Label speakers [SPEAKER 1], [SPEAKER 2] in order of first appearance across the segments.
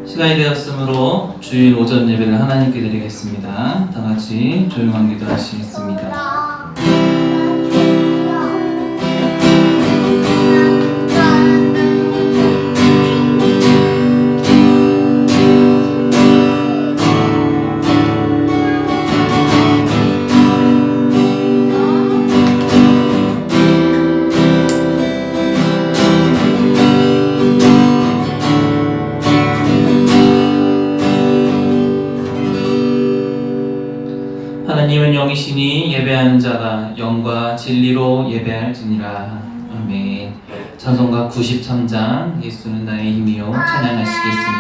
[SPEAKER 1] 시간이 되었으므로 주일 오전 예배를 하나님께 드리겠습니다. 다 같이 조용한 기도 하시겠습니다. 하나님은 영이시니 예배하는 자가 영과 진리로 예배할지니라. 아멘. 찬송가 93장 예수는 나의 힘이요 찬양하시겠습니다.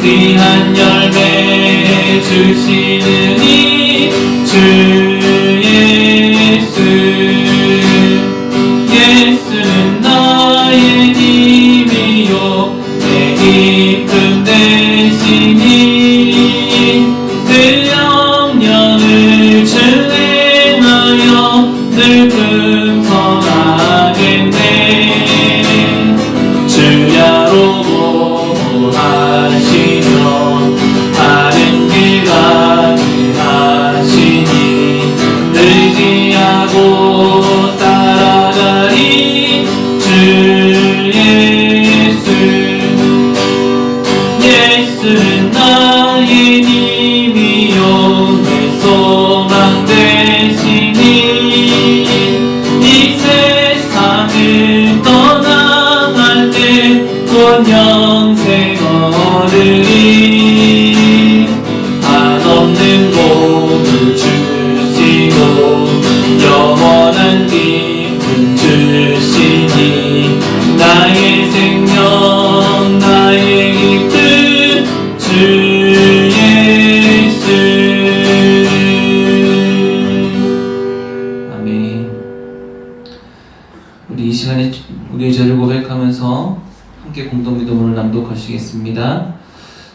[SPEAKER 1] 귀한 열매 주시는 이 주 예수. 예수는 나의 힘이요 내 기쁨 되시니 그 영령을 준행하여 늘 금성하겠네. 주야로 하시며 다른 길 가게 하시니 의지하고 따라가리. 주 예수. 예수는 나의 힘이요 내 소망 되시니 이 세상을 떠나갈 때 곧 영생 얻으리. 한없는 복을 주시고 영원한 기쁨 주시니 나의 생명 나의 기쁨 주 예수. 아멘. 우리 이 시간에 우리의 죄를 고백하면서 함께 공동기도문을 낭독하시겠습니다.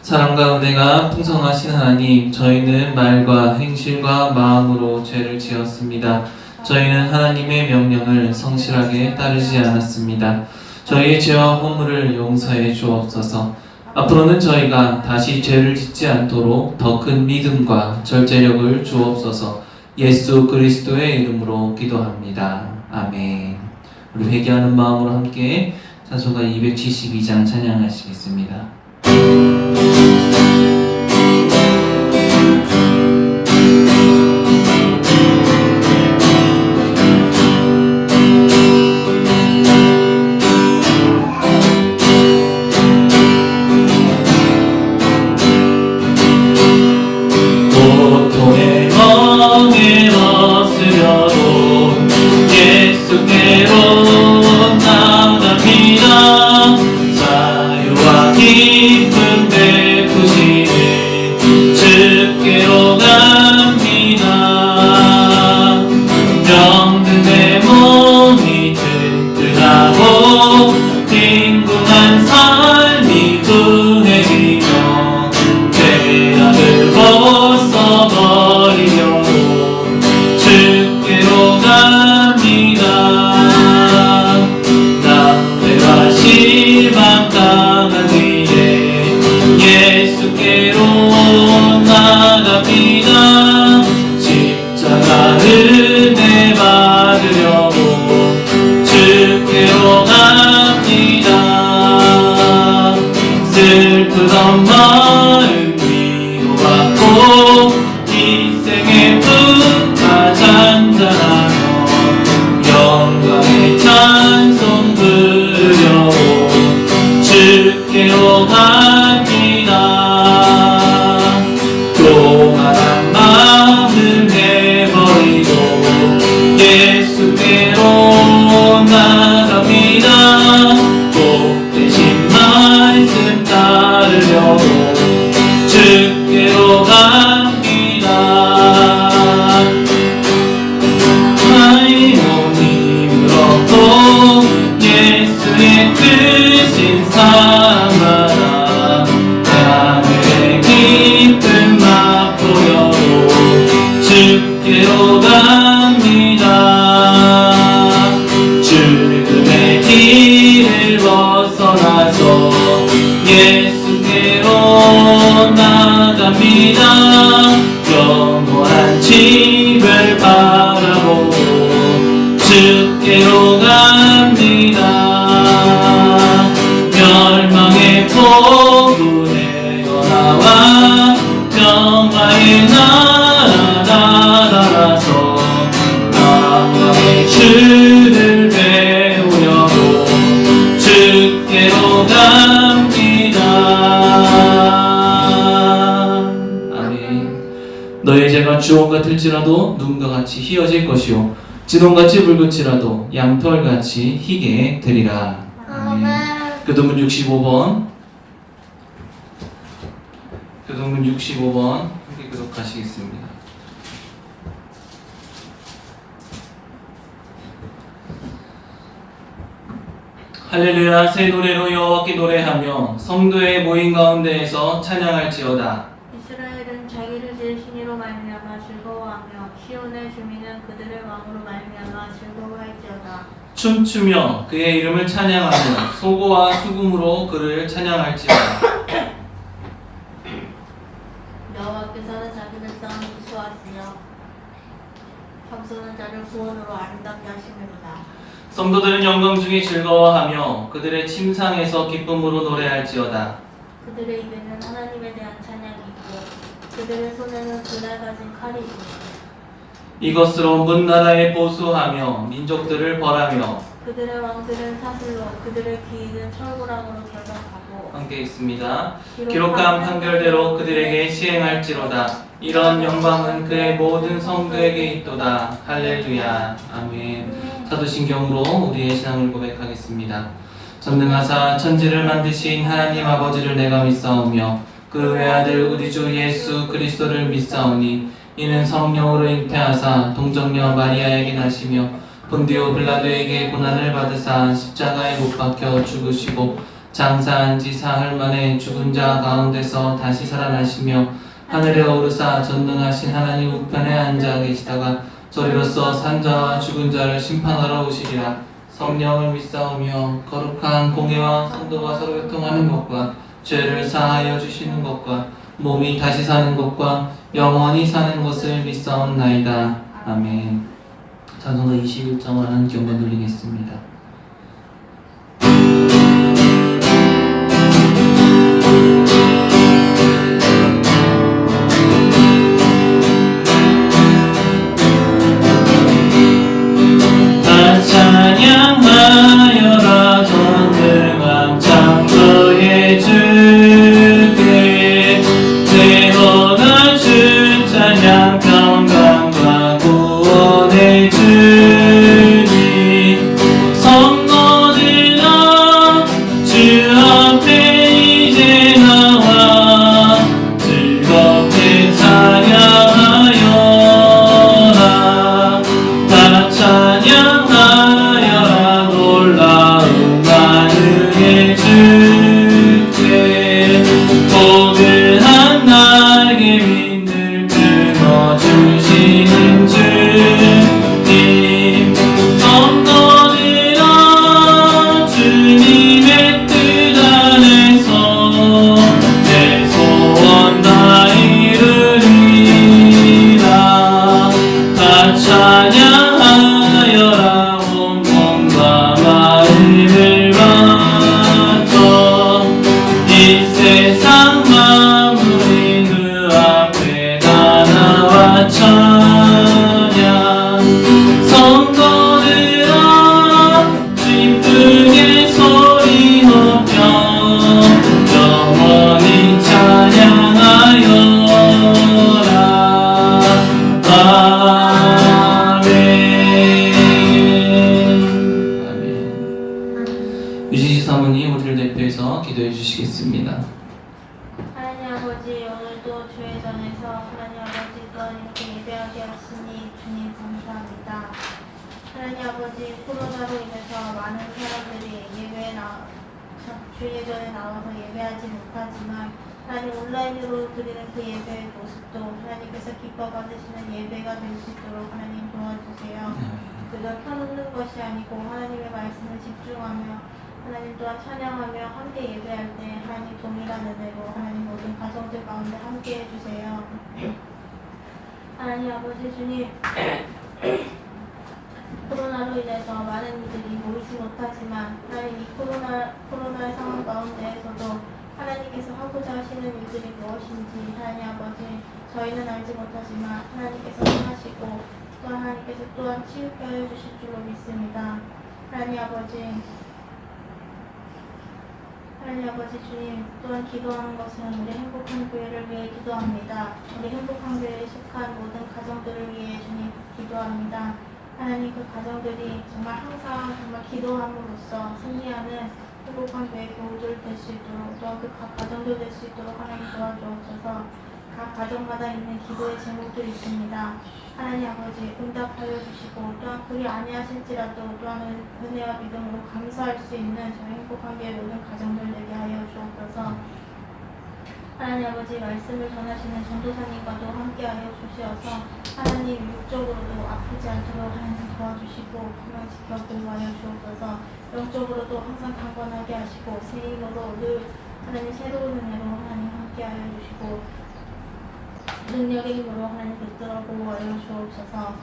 [SPEAKER 1] 사랑과 은혜가 풍성하신 하나님, 저희는 말과 행실과 마음으로 죄를 지었습니다. 저희는 하나님의 명령을 성실하게 따르지 않았습니다. 저희의 죄와 허물을 용서해 주옵소서. 앞으로는 저희가 다시 죄를 짓지 않도록 더 큰 믿음과 절제력을 주옵소서. 예수 그리스도의 이름으로 기도합니다. 아멘. 우리 회개하는 마음으로 함께 찬송가 272장 찬양하시겠습니다. 고통의 멍에 얻으려고 예수께로 나갑니다. 자유와 기쁨 되고 주께로 갑니다. 멸망의 폭로 되어 나와 평화의 나라 날아서 영광의 주를 배우려고 주께로 갑니다. 아멘. 너의 죄가 주홍 같을지라도 눈과 같이 희어질 것이요 진홍같이 붉을지라도 양털같이 희게 되리라. 아멘. 교도문 65번. 교도문 65번 함께 교독하시겠습니다. 할렐루야. 새 노래로 여호와께 노래하며 성도의 모임 가운데에서 찬양할지어다.
[SPEAKER 2] 이스라엘은 자기를 제 신이로 말미암아 즐거워하며 시온의 주민은 그들의 왕으로 말미암아 즐거워할지어다.
[SPEAKER 1] 춤추며 그의 이름을 찬양하며 소고와 수금으로 그를 찬양할지어다.
[SPEAKER 2] 여호와께서는 자기 백성을 구수하시며 겸손한 자를 구원으로 아름답게 하심이로다.
[SPEAKER 1] 성도들은 영광 중에 즐거워하며 그들의 침상에서 기쁨으로 노래할지어다.
[SPEAKER 2] 그들의 입에는 하나님에 대한 찬양이 있고 그들의 손에는 그날 가진 칼이 있고
[SPEAKER 1] 이것으로 문 나라에 보수하며 민족들을 벌하며
[SPEAKER 2] 그들의 왕들은 사슬로 그들의 귀인은 철구랑으로 결박하고
[SPEAKER 1] 함께 있습니다. 기록한 판결대로 그들에게 시행할지로다. 이런 영광은 그의 모든 성도에게 있도다. 할렐루야. 아멘. 사도신경으로 우리의 신앙을 고백하겠습니다. 전능하사 천지를 만드신 하나님 아버지를 내가 믿사오며 그 외아들 우리 주 예수 그리스도를 믿사오니 이는 성령으로 잉태하사 동정녀 마리아에게 나시며 본디오 빌라도에게 고난을 받으사 십자가에 못 박혀 죽으시고 장사한 지 사흘 만에 죽은 자 가운데서 다시 살아나시며 하늘에 오르사 전능하신 하나님 우편에 앉아 계시다가 저리로서 산자와 죽은 자를 심판하러 오시리라. 성령을 믿사오며 거룩한 공회와 성도가 서로 교통하는 것과 죄를 사하여 주시는 것과 몸이 다시 사는 것과 영원히 사는 것을 믿사옵나이다. 아멘. 찬송가 21장을 한 경과 돌리겠습니다. 찬양하여라 전능한 창조의 주께 새로운 주 찬양 평강과 구원의 주님 성도들아 주 앞에 이제 나와 즐겁게 찬양하여라 다 찬양 놀라운 만능의 주께 포근한 날개 윈들 끊어주시는 주님 성도들아 주님의 뜻 안에서 내 소원 다 이루리라 다 찬양하여라 마음을 바쳐 이 세상 만물이 그 앞에 다 나와 찬양 성도들아 기쁘게 소리 높여 영원히 찬양하여라. 유지시 사모님 우리를 대표해서 기도해 주시겠습니다.
[SPEAKER 2] 하나님 아버지 오늘도 주의 전에서 하나님 아버지과 이렇게 예배하게 하시니 주님 감사합니다. 하나님 아버지 코로나로 인해서 많은 사람들이 주의 전에 나와서 예배하지 못하지만 하나님 온라인으로 드리는 그 예배의 모습도 하나님께서 기뻐 받으시는 예배가 될 수 있도록 하나님 도와주세요. 그저 켜놓는 것이 아니고 하나님의 말씀을 집중하며 하나님 또한 찬양하며 함께 예배할 때 하나님 동일한 은혜로 하나님 모든 가정들 가운데 함께 해주세요. 하나님 아버지 주님 코로나로 인해서 많은 못하지만 하나님 이 코로나의 상황 가운데에서도 하나님께서 하고자 하시는 일들이 무엇인지 하나님 아버지 저희는 알지 못하지만 하나님께서 행하시고 또 하나님께서 또한 치유케 하여 주실 줄로 믿습니다. 하나님 아버지 주님 또한 기도하는 것은 우리 행복한 교회를 위해 기도합니다. 우리 행복한 교회에 속한 모든 가정들을 위해 주님 기도합니다. 하나님 그 가정들이 정말 항상 정말 기도함으로써 승리하는 행복한 교회 교우들 될 수 있도록 또한 그 각 가정들 될 수 있도록 하나님 도와주옵소서. 각 가정마다 있는 기도의 제목들이 있습니다. 하나님 아버지 응답하여 주시고 또한 그리 아니하실지라도 또한 은혜와 믿음으로 감사할 수 있는 저희 행복한 교회 모든 가정들 되게 하여 주옵소서. 하나님 아버지 말씀을 전하시는 전도사님과도 함께하여 주시어서 하나님 육적으로도 아프지 않도록 하나님 도와주시고 건강 지켜 보호하여 주옵소서. 영적으로도 항상 강건하게 하시고 새 힘으로 늘 하나님 새로운 은혜로 하나님 함께하여 주시고 능력의 힘으로 하나님 붙들어 보호하여 주옵소서.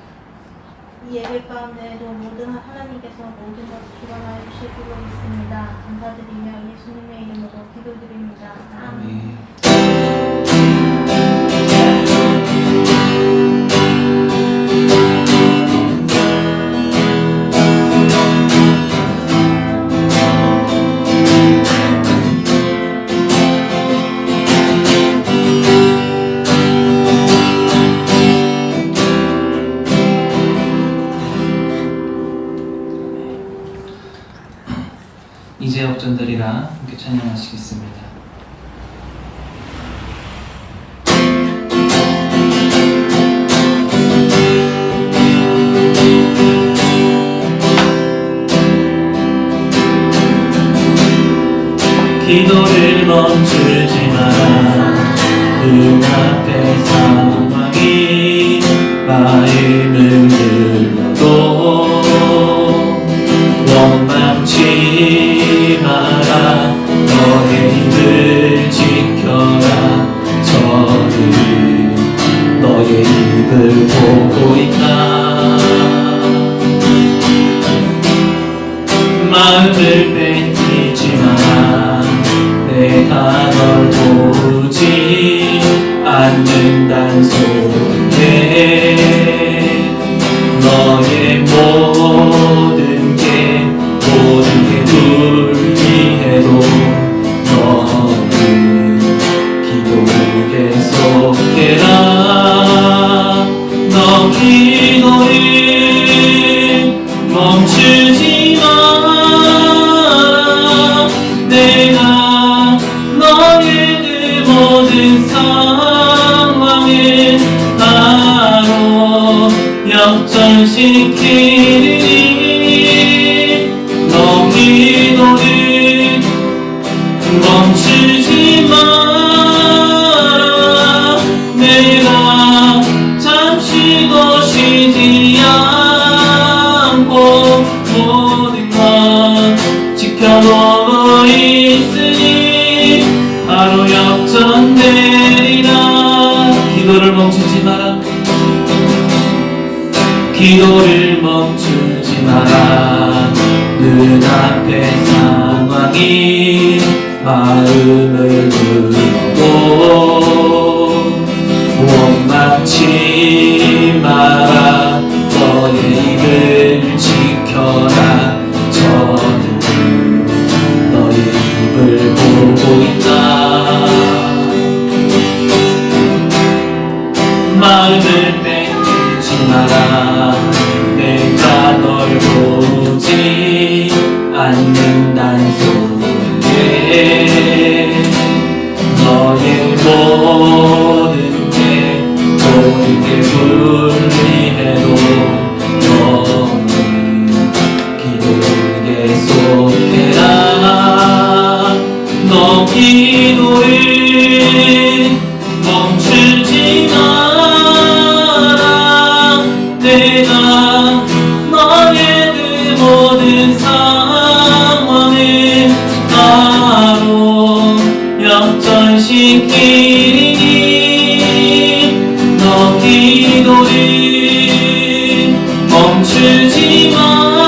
[SPEAKER 2] 이 예배 가운데에도 모든 하나님께서 모든 것을 주관하여 주실 줄로 믿습니다. 감사드리며 예수님의 이름으로 기도드립니다. 아멘.
[SPEAKER 1] 이제 역전들이라 함께 찬양하시겠습니다. 기도를 멈추지 마라. 눈앞의 상황이 마음을 들려도 원망치 마라. 너의 입을 지켜라. 저는 너의 입을 보고 있다. 마음을 뺏기지 마라. 내가 널 보지 않는단 소리에 너의 모든 게 불리해도 너는 기도를 계속해라. 너 기도를 멈추지 마라. 내가 너의 그 모든 상황을 바로 역전시키리니 너 기도를 멈추지 마라. 내가 잠시도 쉬지 않고 모든 것 지켜보고 있으니 바로 역전되리라. 기도를 멈추지 마라. 기도를 멈추지 마라. 눈앞의 상황이 마음을 눌러도 원망치 마라. 너의 입을 지켜라. 저는 너의 입을 보고 있다. 마음을 뺏기지 마라. 내가 널 보지 않는단 소리에 너의 모든 게 불리해도 너는 기도를 계속해라. 너 기도를 멈추지 마라. 내가 너의 그 모든 상황을 바로 역전시키리니 너 기도를 멈추지 마라.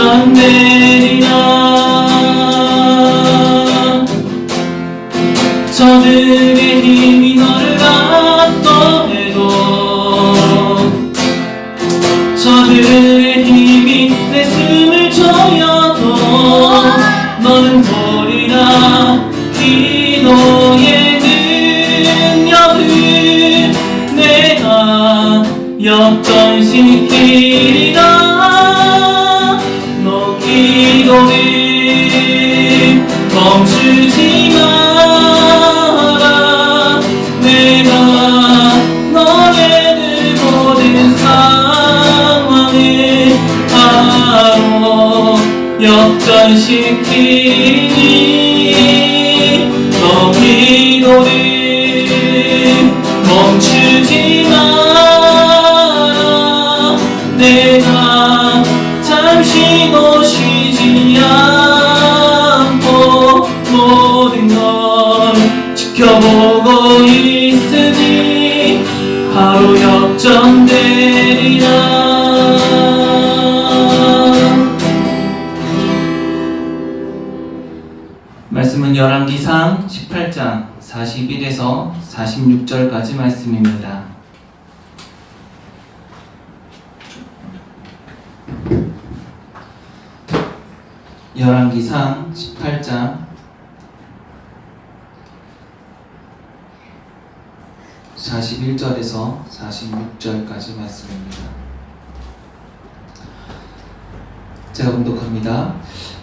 [SPEAKER 1] 역전 내리라. 저들의 힘이 너를 압도해도 저들의 힘이 내 숨을 조여도 너는 보리라. 기도의 능력을 내가 역전시키리라. 너 기도를 멈추지 마라. 내가 너의 모든 상황을 바로 역전시키니 너 기도를 멈추지 마라. 내가 잠시도 쉬지 않고 모든 걸 지켜보고 있으니 바로 역전되리라. 말씀은 열왕기상 18장 41에서 46절까지 말씀입니다. 열왕기상 18장 41절에서 46절까지 말씀입니다. 제가 봉독합니다.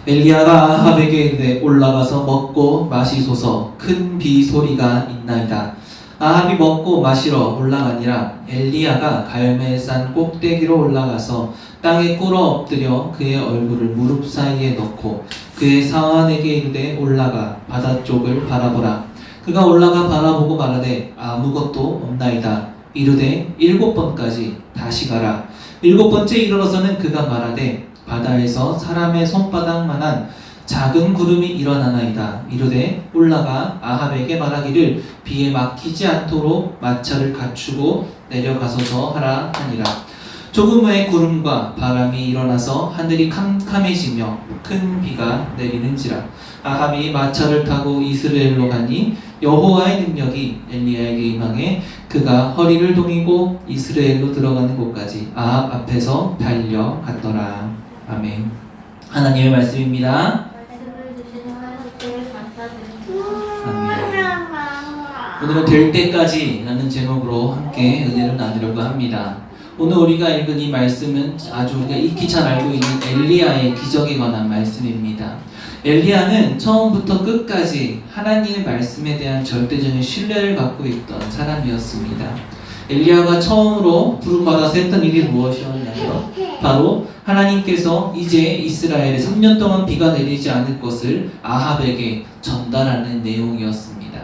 [SPEAKER 1] 엘리야가 아합에게 이르되 올라가서 먹고 마시소서. 큰 비 소리가 있나이다. 아합이 먹고 마시러 올라가니라. 엘리야가 갈멜산 꼭대기로 올라가서 땅에 꿇어 엎드려 그의 얼굴을 무릎 사이에 넣고 그의 사환에게 이르되 올라가 바다 쪽을 바라보라. 그가 올라가 바라보고 말하되 아무것도 없나이다. 이르되 7번까지 다시 가라. 7번째 이르러서는 그가 말하되 바다에서 사람의 손바닥만한 작은 구름이 일어나나이다. 이르되 올라가 아합에게 말하기를 비에 막히지 않도록 마차를 갖추고 내려가소서 하라 하니라. 조금 후에 구름과 바람이 일어나서 하늘이 캄캄해지며 큰 비가 내리는지라. 아합이 마차를 타고 이스라엘로 가니 여호와의 능력이 엘리야에게 임하에 그가 허리를 동이고 이스라엘로 들어가는 곳까지 아합 앞에서 달려갔더라. 아멘. 하나님의 말씀입니다.
[SPEAKER 2] 말씀을 주신 하나님께 감사드립니다.
[SPEAKER 1] 아멘. 오늘은 될 때까지 라는 제목으로 함께 은혜를 나누려고 합니다. 오늘 우리가 읽은 이 말씀은 아주 우리가 익히 잘 알고 있는 엘리야의 기적에 관한 말씀입니다. 엘리야는 처음부터 끝까지 하나님의 말씀에 대한 절대적인 신뢰를 갖고 있던 사람이었습니다. 엘리야가 처음으로 부름받아서 했던 일이 무엇이었냐면 바로 하나님께서 이제 이스라엘에 3년 동안 비가 내리지 않을 것을 아합에게 전달하는 내용이었습니다.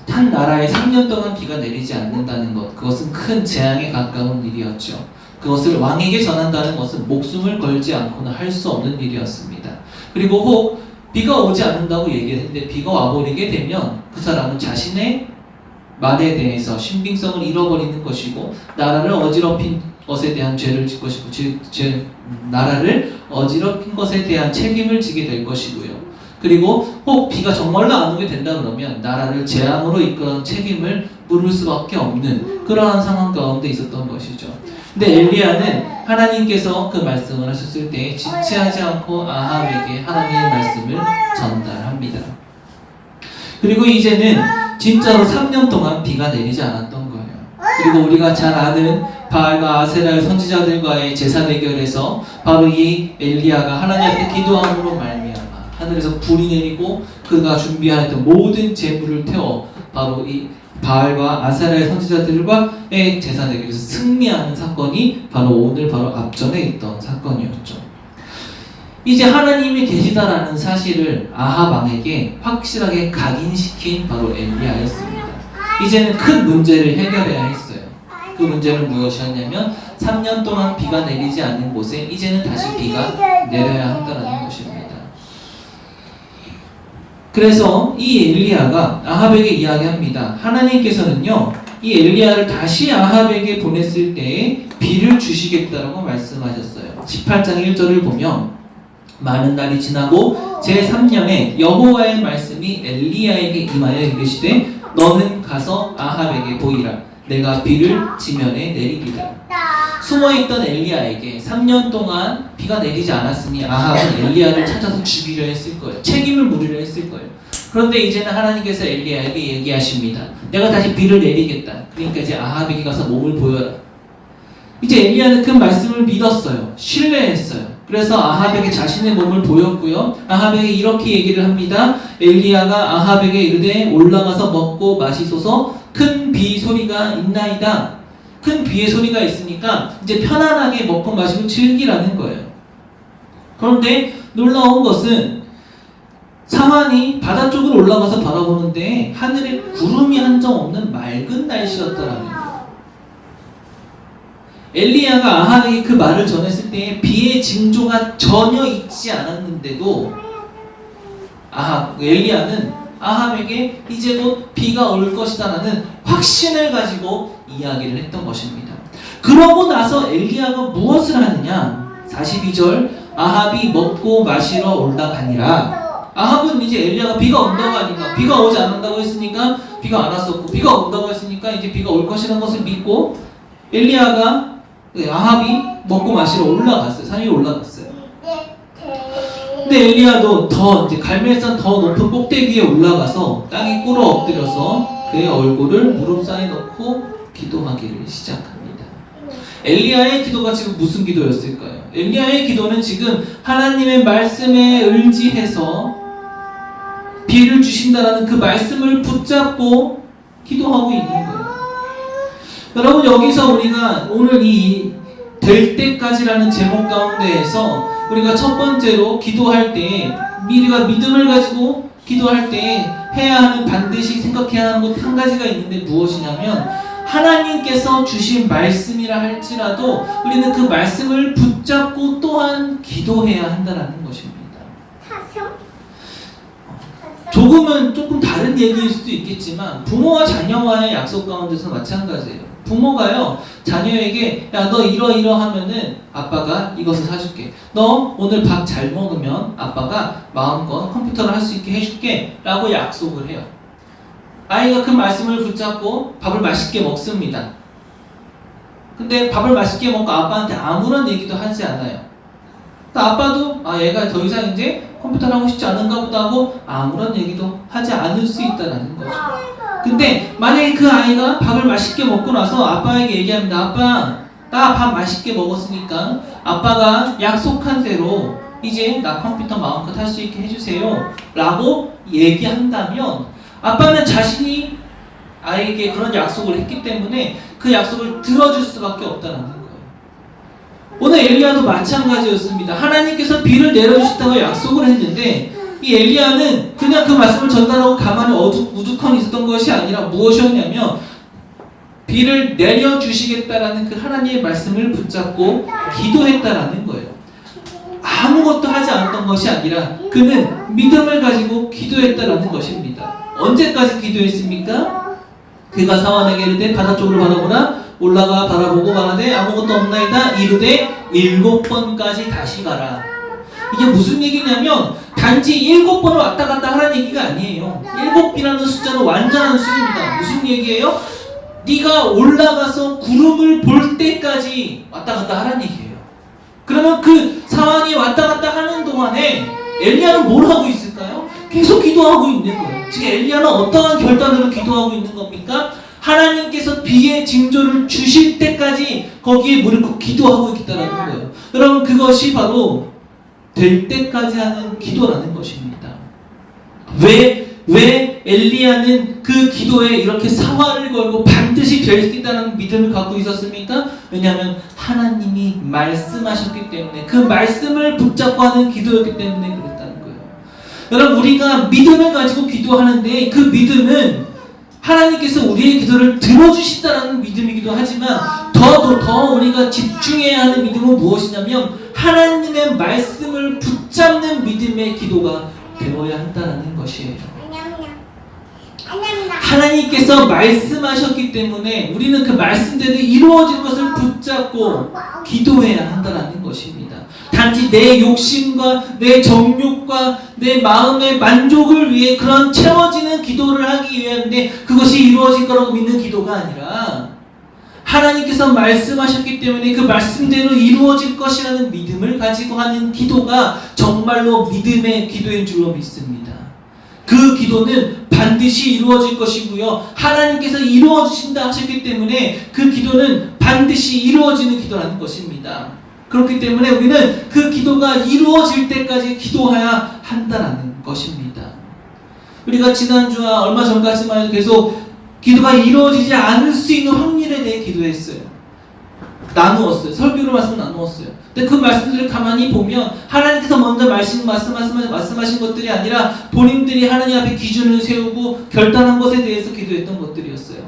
[SPEAKER 1] 한 나라에 3년 동안 비가 내리지 않는다는 것, 그것은 큰 재앙에 가까운 일이었죠. 그것을 왕에게 전한다는 것은 목숨을 걸지 않고는 할 수 없는 일이었습니다. 그리고 혹 비가 오지 않는다고 얘기했는데 비가 와버리게 되면 그 사람은 자신의 말에 대해서 신빙성을 잃어버리는 것이고 나라를 어지럽힌 것에 대한 죄를 질 것이고 나라를 어지럽힌 것에 대한 책임을 지게 될 것이고요. 그리고 혹 비가 정말로 안 오게 된다 그러면 나라를 재앙으로 이끌어온 책임을 물을 수밖에 없는 그러한 상황 가운데 있었던 것이죠. 근데 엘리야는 하나님께서 그 말씀을 하셨을 때 지체하지 않고 아합에게 하나님의 말씀을 전달합니다. 그리고 이제는 진짜로 3년 동안 비가 내리지 않았던 거예요. 그리고 우리가 잘 아는 바알과 아세라의 선지자들과의 제사 대결에서 바로 이 엘리야가 하나님 앞에 기도함으로 말미암아 하늘에서 불이 내리고 그가 준비하였던 모든 제물을 태워 바로 이 바알과 아세라의 선지자들과의 제사 대결에서 승리하는 사건이 바로 오늘 바로 앞전에 있던 사건이었죠. 이제 하나님이 계시다라는 사실을 아합 왕에게 확실하게 각인시킨 바로 엘리야였습니다. 이제는 큰 문제를 해결해야 했어요. 그 문제는 무엇이었냐면 3년 동안 비가 내리지 않는 곳에 이제는 다시 비가 내려야 한다는 것입니다. 그래서 이 엘리야가 아합에게 이야기합니다. 하나님께서는요, 이 엘리야를 다시 아합에게 보냈을 때에 비를 주시겠다라고 말씀하셨어요. 18장 1절을 보면 많은 날이 지나고 제3년에 여호와의 말씀이 엘리야에게 임하여 이르시되 너는 가서 아합에게 보이라. 내가 비를 지면에 내리리라. 숨어있던 엘리야에게 3년 동안 비가 내리지 않았으니 아합은 엘리야를 찾아서 죽이려 했을 거예요. 책임을 물으려 했을 거예요. 그런데 이제는 하나님께서 엘리야에게 얘기하십니다. 내가 다시 비를 내리겠다. 그러니까 이제 아합에게 가서 몸을 보여라. 이제 엘리야는 그 말씀을 믿었어요. 신뢰했어요. 그래서 아합에게 자신의 몸을 보였고요. 아합에게 이렇게 얘기를 합니다. 엘리야가 아합에게 이르되 올라가서 먹고 마시소서. 큰 비 소리가 있나이다. 큰 비의 소리가 있으니까 이제 편안하게 먹고 마시고 즐기라는 거예요. 그런데 놀라운 것은 사환이 바다 쪽으로 올라가서 바라보는데 하늘에 구름이 한 점 없는 맑은 날씨였더라고요. 엘리야가 아합에게 그 말을 전했을 때 비의 징조가 전혀 있지 않았는데도 엘리야는 아합에게 이제 곧 비가 올 것이다라는 확신을 가지고 이야기를 했던 것입니다. 그러고 나서 엘리야가 무엇을 하느냐? 42절 아합이 먹고 마시러 올라가니라. 아합은 이제 엘리야가 비가 온다고 하니까 비가 오지 않는다고 했으니까 비가 안 왔었고 비가 온다고 했으니까 이제 비가 올 것이라는 것을 믿고 아합이 먹고 마시러 올라갔어요. 산 위로 올라갔어요. 근데 엘리야도 더 이제 갈멜산 더 높은 꼭대기에 올라가서 땅에 꿇어 엎드려서 그의 얼굴을 무릎 사이에 넣고 기도하기를 시작합니다. 엘리야의 기도가 지금 무슨 기도였을까요? 엘리야의 기도는 지금 하나님의 말씀에 의지해서 비를 주신다라는 그 말씀을 붙잡고 기도하고 있는 거예요. 여러분, 여기서 우리가 오늘 이 될 때까지라는 제목 가운데에서 우리가 첫 번째로 기도할 때 우리가 믿음을 가지고 기도할 때 해야 하는, 반드시 생각해야 하는 것 한 가지가 있는데 무엇이냐면 하나님께서 주신 말씀이라 할지라도 우리는 그 말씀을 붙잡고 또한 기도해야 한다는 것입니다. 조금 다른 얘기일 수도 있겠지만 부모와 자녀와의 약속 가운데서 마찬가지예요. 부모가요 자녀에게 야 너 이러하면은 아빠가 이것을 사줄게. 너 오늘 밥 잘 먹으면 아빠가 마음껏 컴퓨터를 할 수 있게 해줄게 라고 약속을 해요. 아이가 그 말씀을 붙잡고 밥을 맛있게 먹습니다. 근데 밥을 맛있게 먹고 아빠한테 아무런 얘기도 하지 않아요. 아빠도 얘가 더 이상 이제 컴퓨터를 하고 싶지 않은가 보다 하고 아무런 얘기도 하지 않을 수 있다는 거죠. 근데 만약에 그 아이가 밥을 맛있게 먹고 나서 아빠에게 얘기합니다. 아빠, 나 밥 맛있게 먹었으니까 아빠가 약속한 대로 이제 나 컴퓨터 마음껏 할 수 있게 해주세요 라고 얘기한다면 아빠는 자신이 아이에게 그런 약속을 했기 때문에 그 약속을 들어줄 수밖에 없다는 거예요. 오늘 엘리야도 마찬가지였습니다. 하나님께서 비를 내려주신다고 약속을 했는데 이 엘리야는 그냥 그 말씀을 전달하고 가만히 우두커니 있었던 것이 아니라 무엇이었냐면 비를 내려주시겠다라는 그 하나님의 말씀을 붙잡고 기도했다라는 거예요. 아무것도 하지 않았던 것이 아니라 그는 믿음을 가지고 기도했다라는 것입니다. 언제까지 기도했습니까? 그가 사환에게 이르되 바다 쪽으로 바라보라. 올라가 바라보고 말하되 아무것도 없나이다. 이르되 7번까지 다시 가라. 이게 무슨 얘기냐면 단지 7번을 왔다 갔다 하라는 얘기가 아니에요. 7이라는 숫자는 완전한 수입니다. 무슨 얘기예요? 네가 올라가서 구름을 볼 때까지 왔다 갔다 하라는 얘기예요. 그러면 그 사환이 왔다 갔다 하는 동안에 엘리야는 뭘 하고 있을까요? 계속 기도하고 있는 거예요. 지금 엘리야는 어떠한 결단으로 기도하고 있는 겁니까? 하나님께서 비의 징조를 주실 때까지 거기에 무릎 꿇고 기도하고 있다는 거예요. 여러분, 그것이 바로 될 때까지 하는 기도라는 것입니다. 왜 엘리야는 그 기도에 이렇게 사활을 걸고 반드시 될 수 있다는 믿음을 갖고 있었습니까? 왜냐하면 하나님이 말씀하셨기 때문에, 그 말씀을 붙잡고 하는 기도였기 때문에 그랬다는 거예요. 여러분, 우리가 믿음을 가지고 기도하는데 그 믿음은 하나님께서 우리의 기도를 들어주신다는 믿음이기도 하지만 더 우리가 집중해야 하는 믿음은 무엇이냐면 하나님의 말씀을 붙잡는 믿음의 기도가 되어야 한다는 것이에요. 하나님께서 말씀하셨기 때문에 우리는 그 말씀대로 이루어진 것을 붙잡고 기도해야 한다는 것입니다. 단지 내 욕심과 내 정욕과 내 마음의 만족을 위해 그런 채워지는 기도를 하기 위한데 그것이 이루어질 거라고 믿는 기도가 아니라 하나님께서 말씀하셨기 때문에 그 말씀대로 이루어질 것이라는 믿음을 가지고 하는 기도가 정말로 믿음의 기도인 줄로 믿습니다. 그 기도는 반드시 이루어질 것이고요. 하나님께서 이루어 주신다 하셨기 때문에 그 기도는 반드시 이루어지는 기도라는 것입니다. 그렇기 때문에 우리는 그 기도가 이루어질 때까지 기도해야 한다는 것입니다. 우리가 지난주와 얼마 전까지만 해도 계속 기도가 이루어지지 않을 수 있는 확률에 대해 기도했어요. 나누었어요. 설교로 말씀을 나누었어요. 근데 그 말씀들을 가만히 보면 하나님께서 먼저 말씀하신 것들이 아니라 본인들이 하나님 앞에 기준을 세우고 결단한 것에 대해서 기도했던 것들이었어요.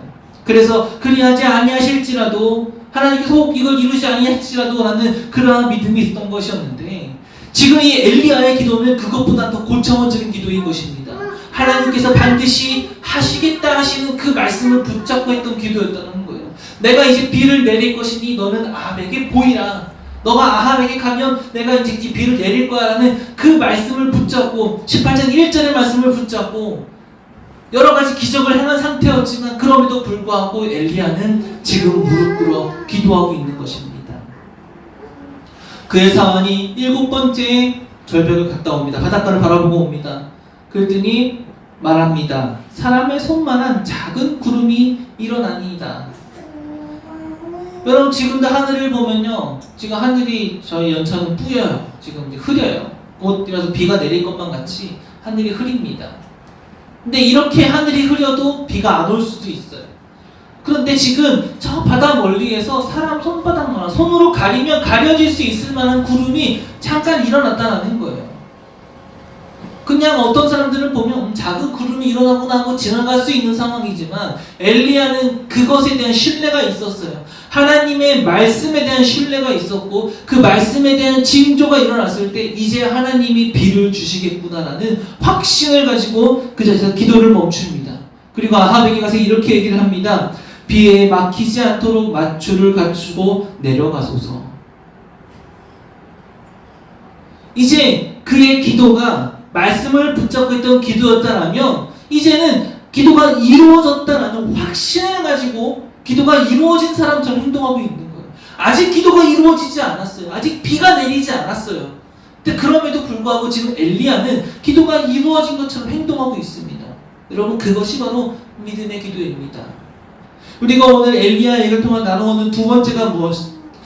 [SPEAKER 1] 그래서 그리하지 아니하실지라도 하나님께서 혹 이걸 이루지 아니할지라도 라는 그러한 믿음이 있었던 것이었는데 지금 이 엘리야의 기도는 그것보다 더 고차원적인 기도인 것입니다. 하나님께서 반드시 하시겠다 하시는 그 말씀을 붙잡고 했던 기도였다는 거예요. 내가 이제 비를 내릴 것이니 너는 아합에게 보이라. 너가 아합에게 가면 내가 이제 비를 내릴 거야 라는 그 말씀을 붙잡고 18장 1절의 말씀을 붙잡고 여러 가지 기적을 행한 상태였지만 그럼에도 불구하고 엘리야는 지금 무릎 꿇어 기도하고 있는 것입니다. 그의 사원이 7번째 절벽을 갔다 옵니다. 바닷가를 바라보고 옵니다. 그랬더니 말합니다. 사람의 손만한 작은 구름이 일어나니이다. 여러분 지금도 하늘을 보면요. 지금 하늘이 저희 연천은 뿌여요. 지금 이제 흐려요. 곧이라서 비가 내릴 것만 같이 하늘이 흐립니다. 근데 이렇게 하늘이 흐려도 비가 안 올 수도 있어요. 그런데 지금 저 바다 멀리에서 사람 손바닥만 손으로 가리면 가려질 수 있을 만한 구름이 잠깐 일어났다는 거예요. 그냥 어떤 사람들을 보면 작은 구름이 일어나구나 하고 지나갈 수 있는 상황이지만 엘리야는 그것에 대한 신뢰가 있었어요. 하나님의 말씀에 대한 신뢰가 있었고 그 말씀에 대한 징조가 일어났을 때 이제 하나님이 비를 주시겠구나라는 확신을 가지고 그 자리에서 기도를 멈춥니다. 그리고 아합에게 가서 이렇게 얘기를 합니다. 비에 막히지 않도록 마추를 갖추고 내려가소서. 이제 그의 기도가 말씀을 붙잡고 있던 기도였다라면 이제는 기도가 이루어졌다라는 확신을 가지고 기도가 이루어진 사람처럼 행동하고 있는 거예요. 아직 기도가 이루어지지 않았어요. 아직 비가 내리지 않았어요. 근데 그럼에도 불구하고 지금 엘리야는 기도가 이루어진 것처럼 행동하고 있습니다. 여러분 그것이 바로 믿음의 기도입니다. 우리가 오늘 엘리야 얘기를 통해 나누는 두 번째가 무엇?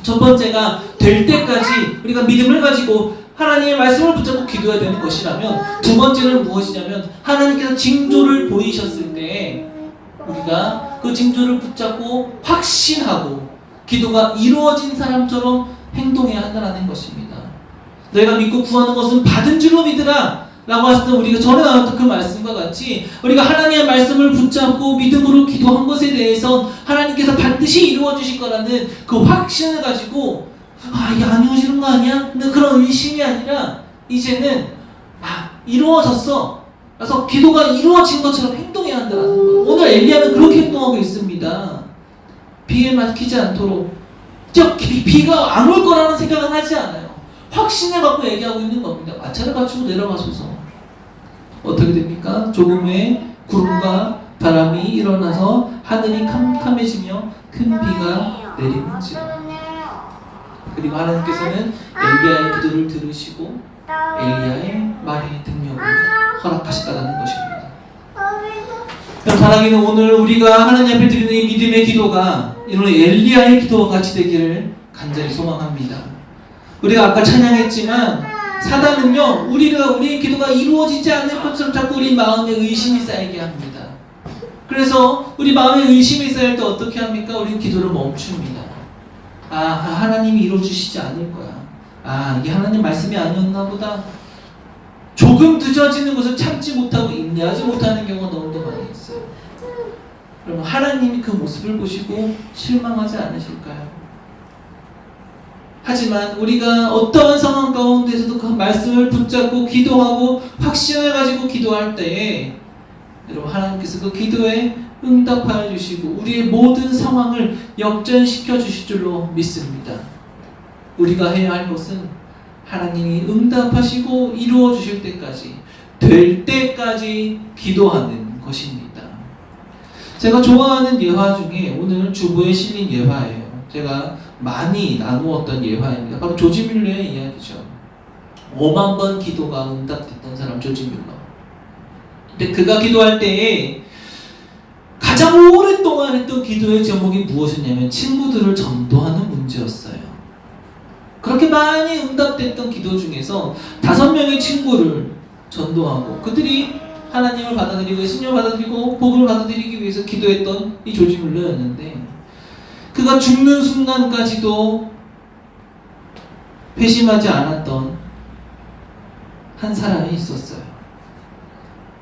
[SPEAKER 1] 첫 번째가 될 때까지 우리가 믿음을 가지고 하나님의 말씀을 붙잡고 기도해야 되는 것이라면 두 번째는 무엇이냐면 하나님께서 징조를 보이셨을 때 우리가 그 징조를 붙잡고 확신하고 기도가 이루어진 사람처럼 행동해야 한다는 것입니다. 너희가 믿고 구하는 것은 받은 줄로 믿으라 라고 하셨던 우리가 전에 나왔던 그 말씀과 같이 우리가 하나님의 말씀을 붙잡고 믿음으로 기도한 것에 대해서 하나님께서 반드시 이루어 주실 거라는 그 확신을 가지고 이게 안 이루어지는 거 아니야? 근데 그런 의심이 아니라 이제는 이루어졌어. 그래서 기도가 이루어진 것처럼 행동해야 한다는 거예요. 오늘 엘리야는 그렇게 행동하고 있습니다. 비에 막히지 않도록 비가 안 올 거라는 생각은 하지 않아요. 확신을 갖고 얘기하고 있는 겁니다. 마차를 갖추고 내려가소서. 어떻게 됩니까? 조금의 구름과 바람이 일어나서 하늘이 캄캄해지며 큰 비가 내리는지라. 그리고 하나님께서는 엘리야의 기도를 들으시고 엘리야의 말의 등력을 허락하셨다는 것입니다. 사랑하는 오늘 우리가 하나님 앞에 드리는 이 믿음의 기도가 이런 엘리야의 기도와 같이 되기를 간절히 소망합니다. 우리가 아까 찬양했지만 사단은요 우리의 기도가 이루어지지 않을 것처럼 자꾸 우리 마음에 의심이 쌓이게 합니다. 그래서 우리 마음에 의심이 쌓일 때 어떻게 합니까? 우리는 기도를 멈춥니다. 하나님이 이루어주시지 않을 거야. 이게 하나님 말씀이 아니었나 보다. 조금 늦어지는 것을 참지 못하고 인내하지 못하는 경우가 너무도 많이 있어요. 그럼 하나님이 그 모습을 보시고 실망하지 않으실까요? 하지만 우리가 어떠한 상황 가운데서도 그 말씀을 붙잡고 기도하고 확신을 가지고 기도할 때에 여러분 하나님께서 그 기도에 응답하여 주시고 우리의 모든 상황을 역전시켜 주실 줄로 믿습니다. 우리가 해야 할 것은 하나님이 응답하시고 이루어 주실 때까지, 될 때까지 기도하는 것입니다. 제가 좋아하는 예화 중에 오늘 주보에 실린 예화예요. 제가 많이 나누었던 예화입니다. 바로 조지 뮬러의 이야기죠. 5만 번 기도가 응답됐던 사람 조지 뮬러. 근데 그가 기도할 때에 가장 오랫동안 했던 기도의 제목이 무엇이냐면 친구들을 전도하는 문제였어요. 그렇게 많이 응답됐던 기도 중에서 5명의 친구를 전도하고 그들이 하나님을 받아들이고 예수님을 받아들이고 복음을 받아들이기 위해서 기도했던 이 조지 뮬러였는데, 그가 죽는 순간까지도 회심하지 않았던 한 사람이 있었어요.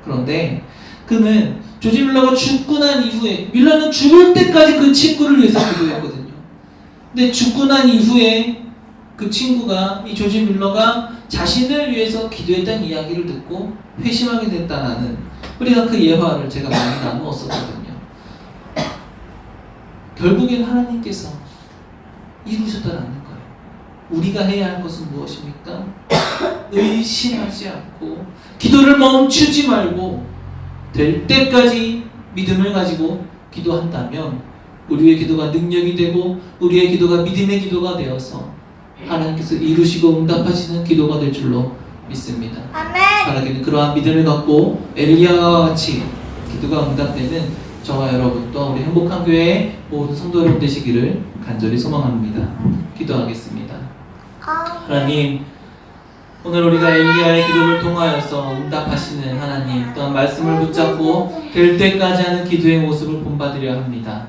[SPEAKER 1] 그런데 그는 조지 뮬러가 죽고 난 이후에, 뮬러는 죽을 때까지 그 친구를 위해서 기도했거든요. 근데 죽고 난 이후에 그 친구가, 이 조지 뮬러가 자신을 위해서 기도했다는 이야기를 듣고 회심하게 됐다는, 우리가 그 예화를 제가 많이 나누었었거든요. 결국엔 하나님께서 이루셨다는 거예요. 우리가 해야 할 것은 무엇입니까? 의심하지 않고 기도를 멈추지 말고 될 때까지 믿음을 가지고 기도한다면 우리의 기도가 능력이 되고 우리의 기도가 믿음의 기도가 되어서 하나님께서 이루시고 응답하시는 기도가 될 줄로 믿습니다.
[SPEAKER 2] 아멘.
[SPEAKER 1] 바라기는 그러한 믿음을 갖고 엘리야와 같이 기도가 응답되는 저와 여러분 또 우리 행복한 교회의 모든 성도 여러분 되시기를 간절히 소망합니다. 기도하겠습니다. 하나님, 오늘 우리가 엘리야의 기도를 통하여서 응답하시는 하나님, 또한 말씀을 붙잡고 될 때까지 하는 기도의 모습을 본받으려 합니다.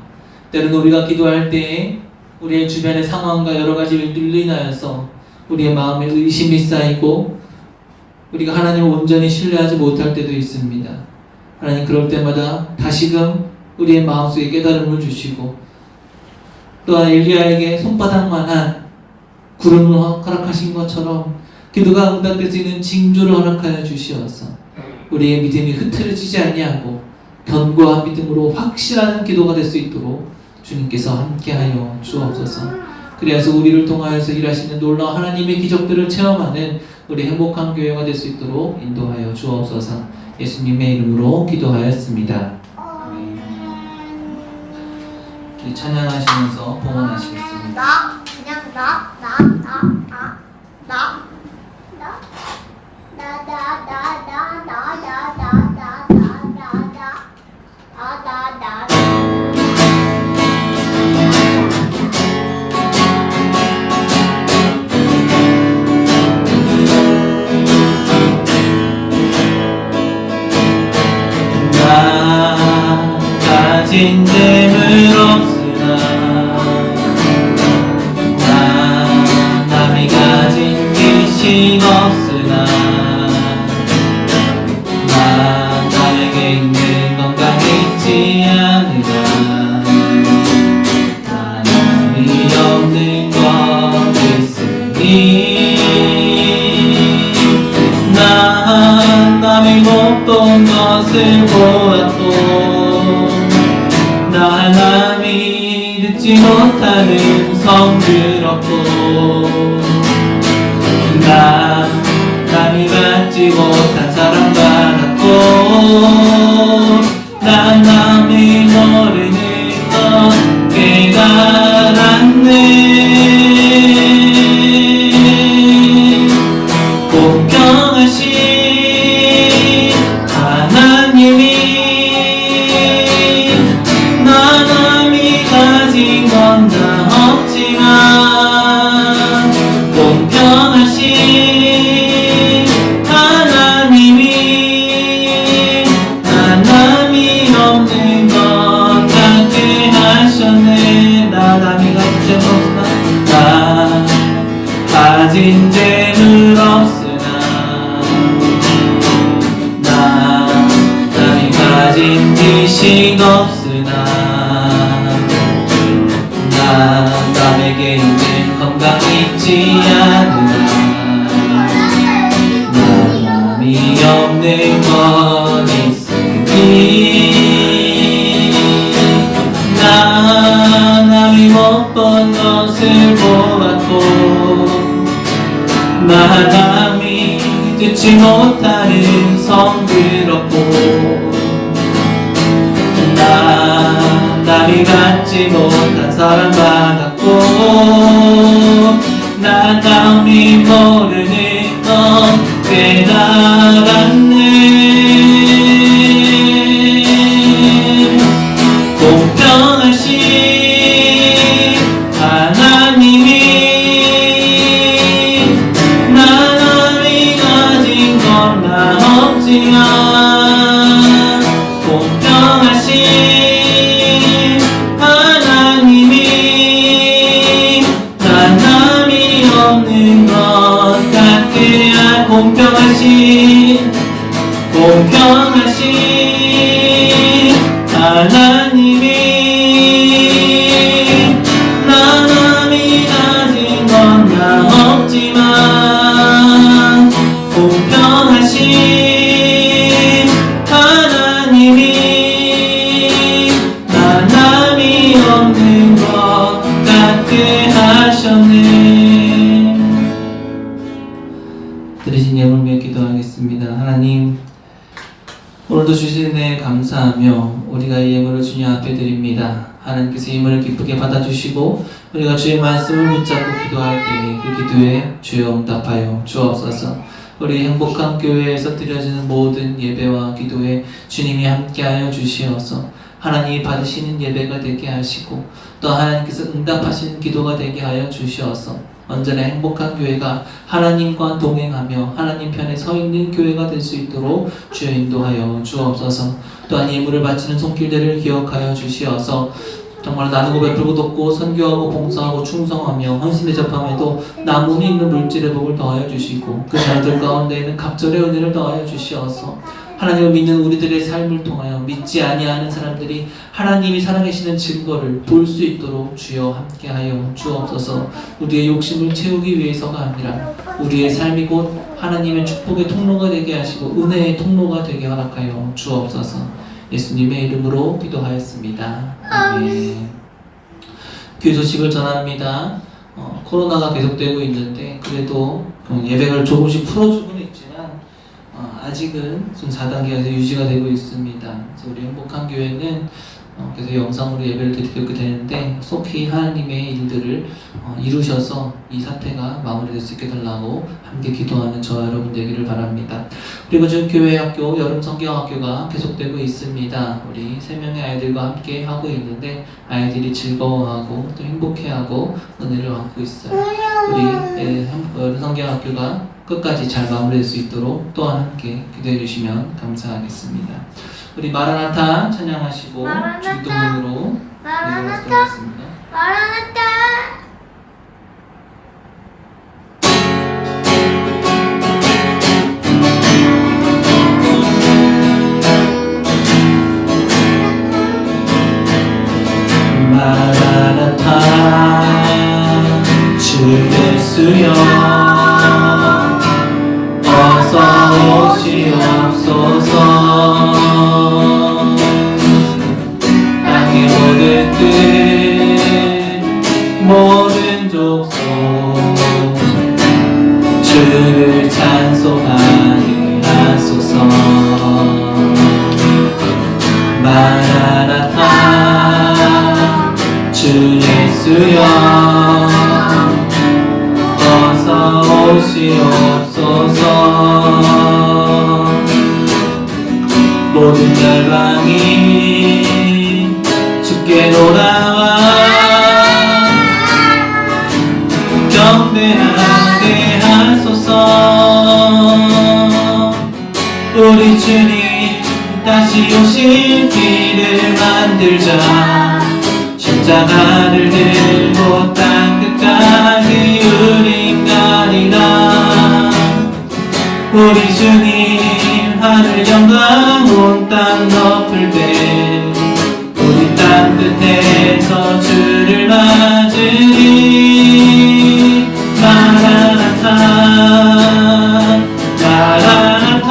[SPEAKER 1] 때로는 우리가 기도할 때에 우리의 주변의 상황과 여러 가지 일들로 인하여서 우리의 마음에 의심이 쌓이고 우리가 하나님을 온전히 신뢰하지 못할 때도 있습니다. 하나님, 그럴 때마다 다시금 우리의 마음속에 깨달음을 주시고 또한 엘리야에게 손바닥만한 구름을 허락하신 것처럼 기도가 응답될 수 있는 징조를 허락하여 주시어서 우리의 믿음이 흐트러지지 아니하고 견고한 믿음으로 확실한 기도가 될 수 있도록 주님께서 함께하여 주옵소서. 그래서 우리를 통하여서 일하시는 놀라운 하나님의 기적들을 체험하는 우리 행복한 교회가 될 수 있도록 인도하여 주옵소서. 예수님의 이름으로 기도하였습니다. 우리 찬양하시면서 봉헌하시겠습니다. 가진 재물 없으나 나 남이 가진 지식 없으나 나 나에게 있는 건강 있지 않으나 나 남이 없는 것 있으니 나 남이 못 본 것을 보았고 나 남이 듣지 못하는 성들 얻고 나 남이 받지 못한 사랑 받았고 나 남이 모르는 것 깨달았네. 공평하신 하나님이 나 남이 가진 건 다 없지만 공평하신 하나님이 나 듣지 못하는 성스럽고 남이 갖지 못한 사랑받았고 난 남이 모르는 건 깨달았네. 공평하신 하나님이 남이 가진 건 나 없지만 공평하신 하나님이 난 남이 없는 것 같게 공평하신 하나님이 난 남이 가진 건 나 없지만 공평하신 하나님이 난 남이 없는 것 같게 하셨네. 들으신 예물며 기도하겠습니다. 하나님, 오늘도 주신 은혜 감사하며 우리가 이 예물을 주님 앞에 드립니다. 하나님께서 이 예물을 기쁘게 받아주시고 우리가 주의 말씀을 붙잡고 기도할 때에 그 기도에 주여 응답하여 주옵소서. 우리 행복한 교회에서 드려지는 모든 예배와 기도에 주님이 함께하여 주시어서 하나님이 받으시는 예배가 되게 하시고 또 하나님께서 응답하시는 기도가 되게 하여 주시어서 언제나 행복한 교회가 하나님과 동행하며 하나님 편에 서 있는 교회가 될 수 있도록 주여 인도하여 주옵소서. 또한 예물을 바치는 손길들을 기억하여 주시어서 정말 나누고 베풀고 돕고 선교하고 봉사하고 충성하며 헌신 대접함에도 남음이 있는 물질의 복을 더하여 주시고 그 자들 가운데에는 갑절의 은혜를 더하여 주시어서 하나님을 믿는 우리들의 삶을 통하여 믿지 아니하는 사람들이 하나님이 살아계시는 증거를 볼 수 있도록 주여 함께하여 주옵소서. 우리의 욕심을 채우기 위해서가 아니라 우리의 삶이 곧 하나님의 축복의 통로가 되게 하시고 은혜의 통로가 되게 허락하여 주옵소서. 예수님의 이름으로 기도하였습니다. 아멘. 교회 소식을 전합니다. 코로나가 계속되고 있는데 그래도 예배를 조금씩 풀어주고는 있지만 아직은 좀 4단계에서 유지가 되고 있습니다. 그래서 우리 행복한 교회는 계속 영상으로 예배를 드리게 되는데 속히 하나님의 일들을 이루셔서 이 사태가 마무리될 수 있게 달라고 함께 기도하는 저와 여러분 되기를 바랍니다. 그리고 지금 교회 학교 여름 성경학교가 계속되고 있습니다. 우리 3명의 아이들과 함께 하고 있는데 아이들이 즐거워하고 또 행복해하고 은혜를 얻고 있어요. 우리 여름 성경학교가 끝까지 잘 마무리될 수 있도록 또한 함께 기도해 주시면 감사하겠습니다. 우리 마라나타 찬양하시고 주기도문으로 기도하겠습니다.
[SPEAKER 2] 마라나타.
[SPEAKER 1] 마라나타 주 예수여 어서 오시옵소서. 땅의 모든 뜻 모든 족속 주를 찬송하게 하소서. 마라나타 주 예수여 어서 오시옵소서. 모든 열방이 주께 돌아와 경배하게 하소서. 우리 주님 다시 오실 길을 만들자. 십자가를 들고 땅 끝까지 우린 가리라. 우리 주님 하늘 영광 온 땅 덮을 때 우리 땅 끝에서 주를 맞으리. 마라나타 마라나타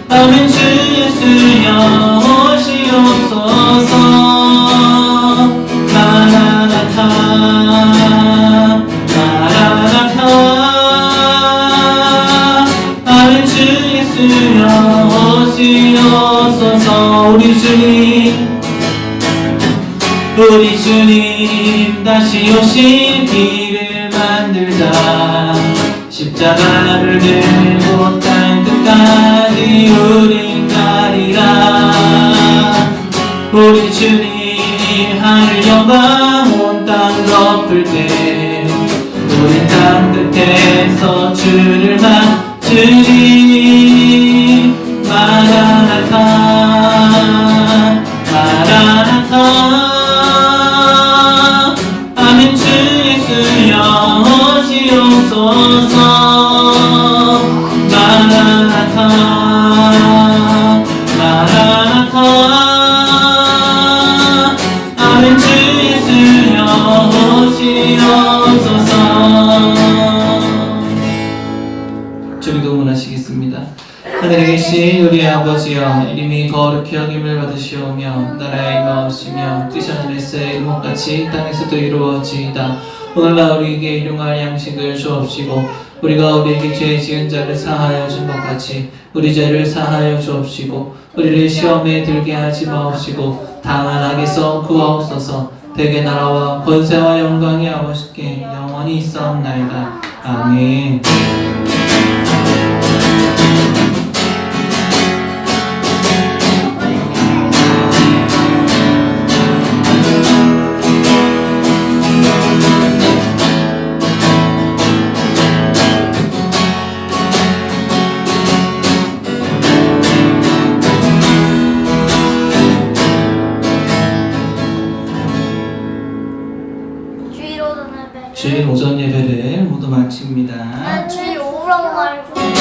[SPEAKER 1] 아멘. 주 예수여 오시옵소서. 마라나타 마라나타 우리 주님 다시 오실 길을 만들자. 십자가를 들고 땅 끝까지 우린 가리라. 우리 주님 하늘 영광 온 땅 덮을 때 우린 땅 끝에서 주를 맞으리. 마라나타 마라나타. 아멘. 주 예수여 오시옵소서. 마라나타 마라나타. 아멘. 주 예수여 오시옵소서. 주기도 문하시겠습니다. 하늘에 계신 우리 아버지여, 이름이 거룩히 여김을 받으시오며 나라의 임하옵시며 뜻이 하늘에서의 이루목같이 땅에서도 이루어지이다. 오늘날 우리에게 일용할 양식을 주옵시고 우리가 우리에게 죄 지은 자를 사하여 준 것 같이 우리 죄를 사하여 주옵시고 우리를 시험에 들게 하지 마옵시고 다만 악에서 구하옵소서. 대개 나라와 권세와 영광이 아버지께 영원히 있사옵나이다. 아멘. 주일 오전 예배를 모두 마칩니다.
[SPEAKER 3] 난 주일 오후라고 말해줘.